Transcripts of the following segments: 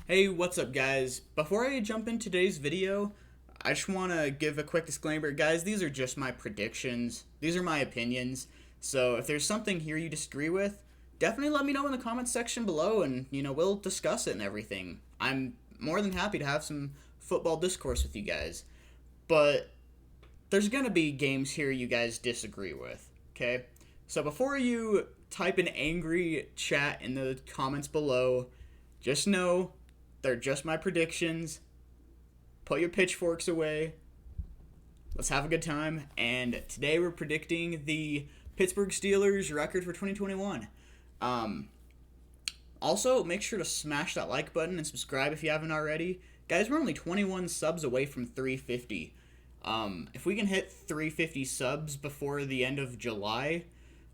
Hey, what's up, guys? Before I jump into today's video, I just want to give a quick disclaimer. Guys, these are just my predictions. These are my opinions. So if there's something here you disagree with, definitely let me know in the comments section below and, we'll discuss it and everything. I'm more than happy to have some football discourse with you guys. But there's going to be games here you guys disagree with, okay? So before you type an angry chat in the comments below, just know they're just my predictions. Put your pitchforks away. Let's have a good time. And today we're predicting the Pittsburgh Steelers record for 2021. Um, Also, make sure to smash that like button and subscribe if you haven't already. Guys, we're only 21 subs away from 350. If we can hit 350 subs before the end of July,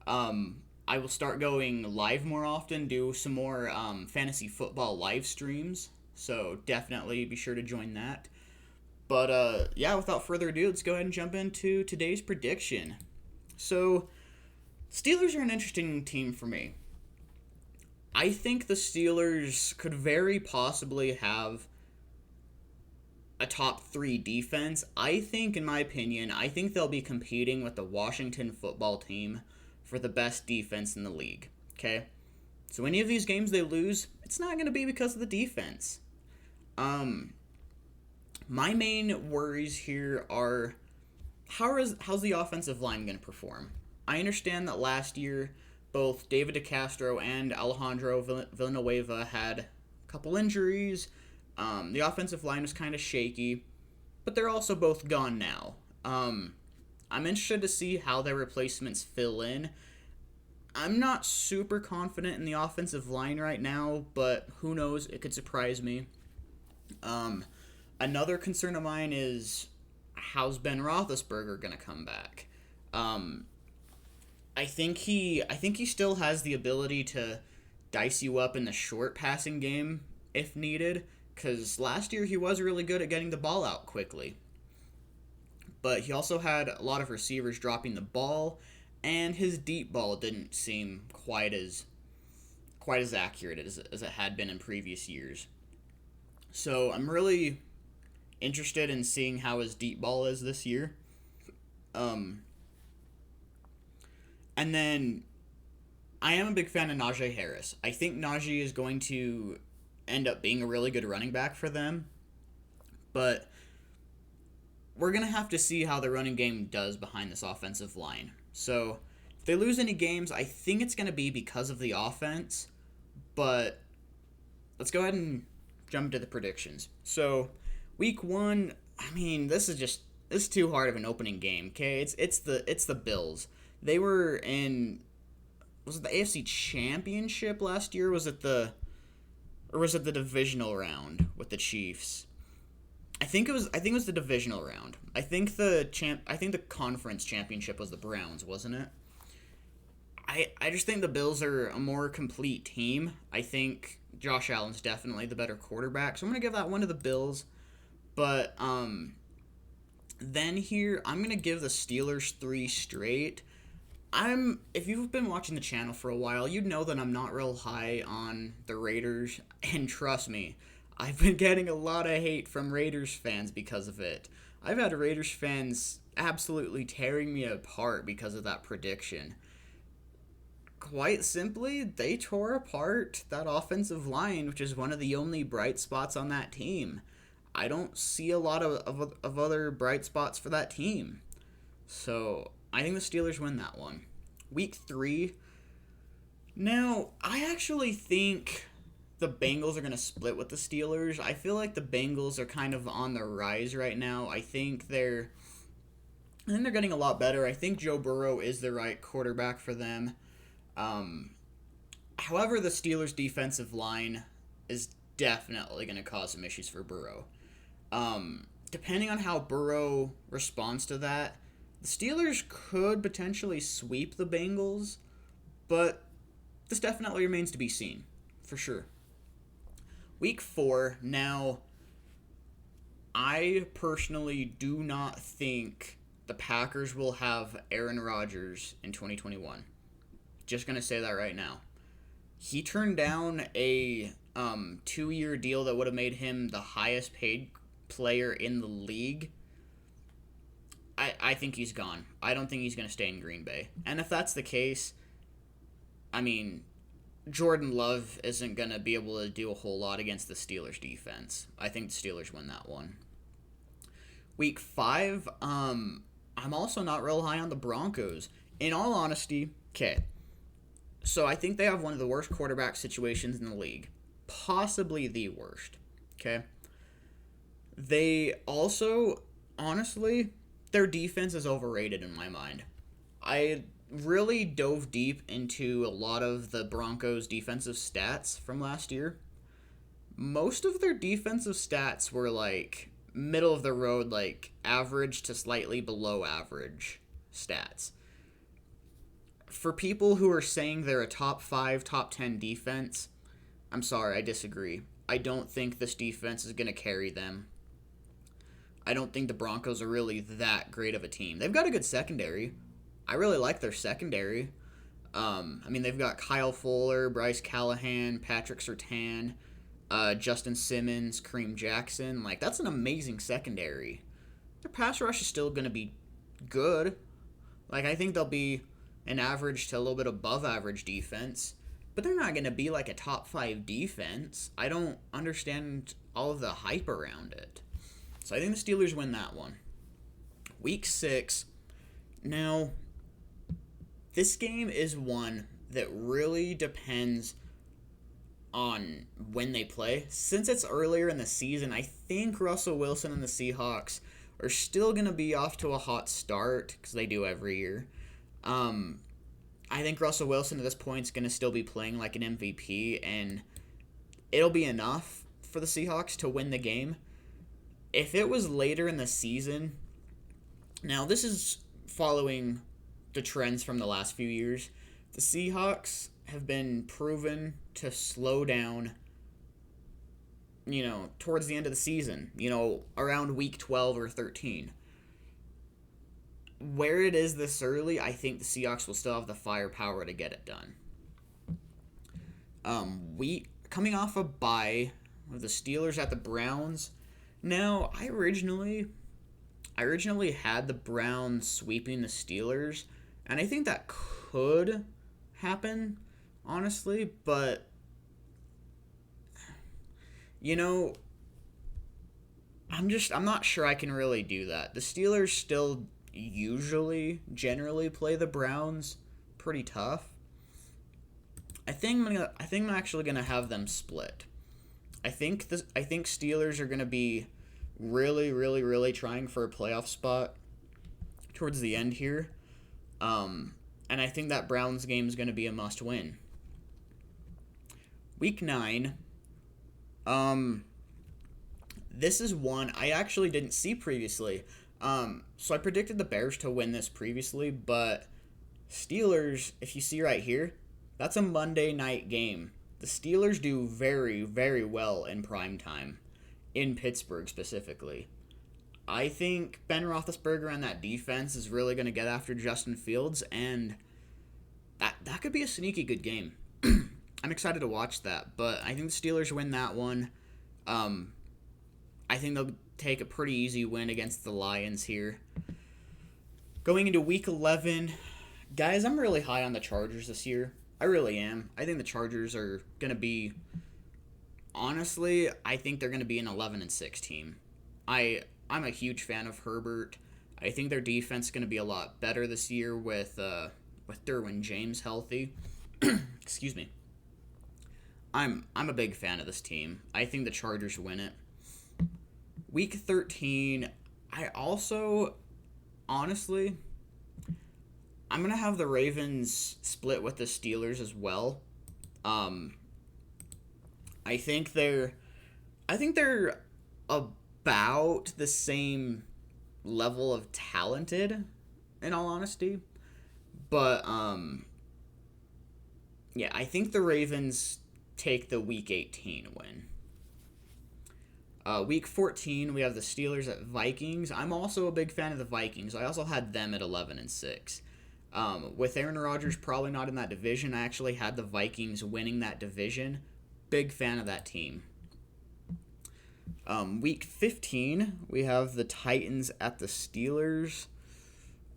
I will start going live more often, do some more fantasy football live streams. So definitely be sure to join that. But yeah, without further ado, let's go ahead and jump into today's prediction. So, Steelers are an interesting team for me. I think the Steelers could very possibly have a top 3 defense. I think, in my opinion, I think they'll be competing with the Washington football team for the best defense in the league. Okay? So any of these games they lose, it's not going to be because of the defense. My main worries here are how's the offensive line going to perform? I understand that last year both David DeCastro and Alejandro Villanueva had a couple injuries. The offensive line was kind of shaky, but they're also both gone now. I'm interested to see how their replacements fill in. I'm not super confident in the offensive line right now, but who knows? It could surprise me. Another concern of mine is how's Ben Roethlisberger gonna come back? I think he still has the ability to dice you up in the short passing game if needed, because last year he was really good at getting the ball out quickly. But he also had a lot of receivers dropping the ball, and his deep ball didn't seem quite as accurate as it had been in previous years. So I'm really interested in seeing how his deep ball is this year. Um, and then I am a big fan of Najee Harris. I think Najee is going to end up being a really good running back for them, but we're going to have to see how the running game does behind this offensive line. So if they lose any games, I think it's going to be because of the offense, but let's go ahead and jump into the predictions. So week 1, I mean, this is too hard of an opening game, okay? It's the Bills. They were in, was it the AFC Championship last year? Was it the divisional round with the Chiefs? I think it was the divisional round. I think the conference championship was the Browns, wasn't it? I just think the Bills are a more complete team. I think Josh Allen's definitely the better quarterback, so I'm gonna give that one to the Bills. But then here I'm gonna give the Steelers 3 straight. If you've been watching the channel for a while, you'd know that I'm not real high on the Raiders, and trust me, I've been getting a lot of hate from Raiders fans because of it. I've had Raiders fans absolutely tearing me apart because of that prediction. Quite simply, they tore apart that offensive line, which is one of the only bright spots on that team. I don't see a lot of other bright spots for that team. So I think the Steelers win that one. Week 3. Now, I actually think the Bengals are going to split with the Steelers. I feel like the Bengals are kind of on the rise right now. I think they're getting a lot better. I think Joe Burrow is the right quarterback for them. Um, However, the Steelers' defensive line is definitely going to cause some issues for Burrow. Depending on how Burrow responds to that, the Steelers could potentially sweep the Bengals, but this definitely remains to be seen, for sure. Week 4, now, I personally do not think the Packers will have Aaron Rodgers in 2021. Just going to say that right now. He turned down a 2-year deal that would have made him the highest paid player in the league, I think he's gone. I don't think he's going to stay in Green Bay. And if that's the case, I mean, Jordan Love isn't going to be able to do a whole lot against the Steelers defense. I think the Steelers win that one. Week 5, I'm also not real high on the Broncos. In all honesty, okay, so I think they have one of the worst quarterback situations in the league. Possibly the worst, okay? They also, honestly, their defense is overrated in my mind. I really dove deep into a lot of the Broncos' defensive stats from last year. Most of their defensive stats were like middle of the road, like average to slightly below average stats. For people who are saying they're a top 5, top 10 defense, I'm sorry, I disagree. I don't think this defense is going to carry them. I don't think the Broncos are really that great of a team. They've got a good secondary. I really like their secondary. I mean, they've got Kyle Fuller, Bryce Callahan, Patrick Surtain, Justin Simmons, Kareem Jackson. Like, that's an amazing secondary. Their pass rush is still going to be good. Like, I think they'll be an average to a little bit above average defense. But they're not going to be like a top 5 defense. I don't understand all of the hype around it. So I think the Steelers win that one. Week 6. Now, this game is one that really depends on when they play. Since it's earlier in the season, I think Russell Wilson and the Seahawks are still going to be off to a hot start, because they do every year. I think Russell Wilson at this point is going to still be playing like an MVP, and it'll be enough for the Seahawks to win the game. If it was later in the season, now this is following the trends from the last few years. The Seahawks have been proven to slow down, towards the end of the season, around week 12 or 13. Where it is this early, I think the Seahawks will still have the firepower to get it done. Coming off a bye with the Steelers at the Browns. Now, I originally had the Browns sweeping the Steelers, and I think that could happen, honestly, but I'm not sure I can really do that. The Steelers still generally play the Browns pretty tough. I think I'm actually gonna have them split. I think Steelers are gonna be really, really, really trying for a playoff spot towards the end here, and I think that Browns game is gonna be a must-win. Week 9. This is one I actually didn't see previously. So I predicted the Bears to win this previously, but Steelers, if you see right here, that's a Monday night game. The Steelers do very, very well in prime time, in Pittsburgh specifically. I think Ben Roethlisberger and that defense is really going to get after Justin Fields, and that could be a sneaky good game. I'm excited to watch that, but I think the Steelers win that one. I think they'll take a pretty easy win against the Lions here. Going into Week 11, guys, I'm really high on the Chargers this year. I really am. I think the Chargers are going to be, honestly, I think they're going to be an 11-6 team. I'm a huge fan of Herbert. I think their defense is going to be a lot better this year with Derwin James healthy. Excuse me. I'm a big fan of this team. I think the Chargers win it. Week 13, I also, honestly, I'm going to have the Ravens split with the Steelers as well. I think they're about the same level of talented, in all honesty. But, yeah, I think the Ravens take the Week 18 win. Week 14, we have the Steelers at Vikings. I'm also a big fan of the Vikings. I also had them at 11-6. With Aaron Rodgers probably not in that division, I actually had the Vikings winning that division. big fan of that team. Week 15, we have the Titans at the Steelers.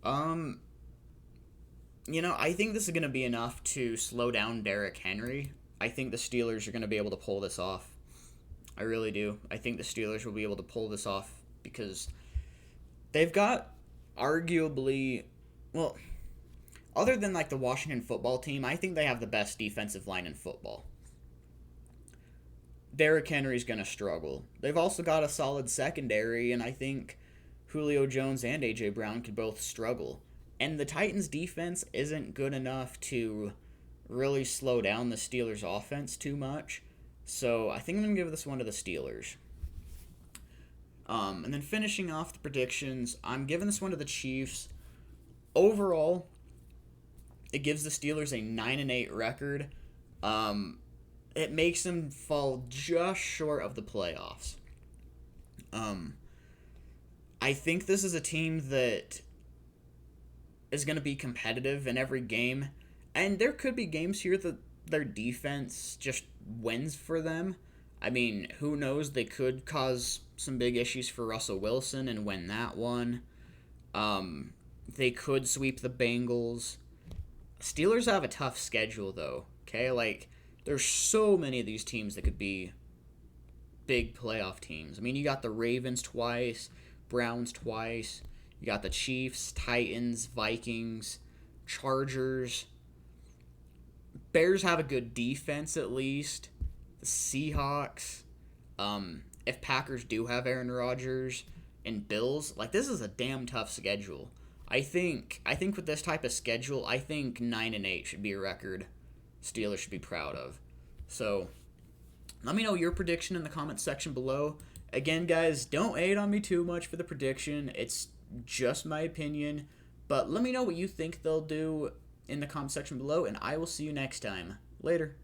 I think this is going to be enough to slow down Derrick Henry. I think the Steelers are going to be able to pull this off. I really do. I think the Steelers will be able to pull this off because they've got arguably, well, other than like the Washington football team, I think they have the best defensive line in football. Derrick Henry's going to struggle. They've also got a solid secondary, and I think Julio Jones and A.J. Brown could both struggle. And the Titans' defense isn't good enough to really slow down the Steelers' offense too much. So I think I'm going to give this one to the Steelers. And then finishing off the predictions, I'm giving this one to the Chiefs. Overall, it gives the Steelers a 9-8 record. It makes them fall just short of the playoffs. I think this is a team that is going to be competitive in every game. And there could be games here that their defense just wins for them. I mean, who knows? They could cause some big issues for Russell Wilson and win that one. They could sweep the Bengals. Steelers have a tough schedule, though. Okay, like, there's so many of these teams that could be big playoff teams. I mean, you got the Ravens twice, Browns twice. You got the Chiefs, Titans, Vikings, Chargers. Bears have a good defense at least. The Seahawks. If Packers do have Aaron Rodgers, and Bills, like, this is a damn tough schedule. I think with this type of schedule, I think 9-8 should be a record Steelers should be proud of. So, let me know your prediction in the comments section below. Again, guys, don't hate on me too much for the prediction. It's just my opinion. But let me know what you think they'll do in the comment section below, and I will see you next time. Later.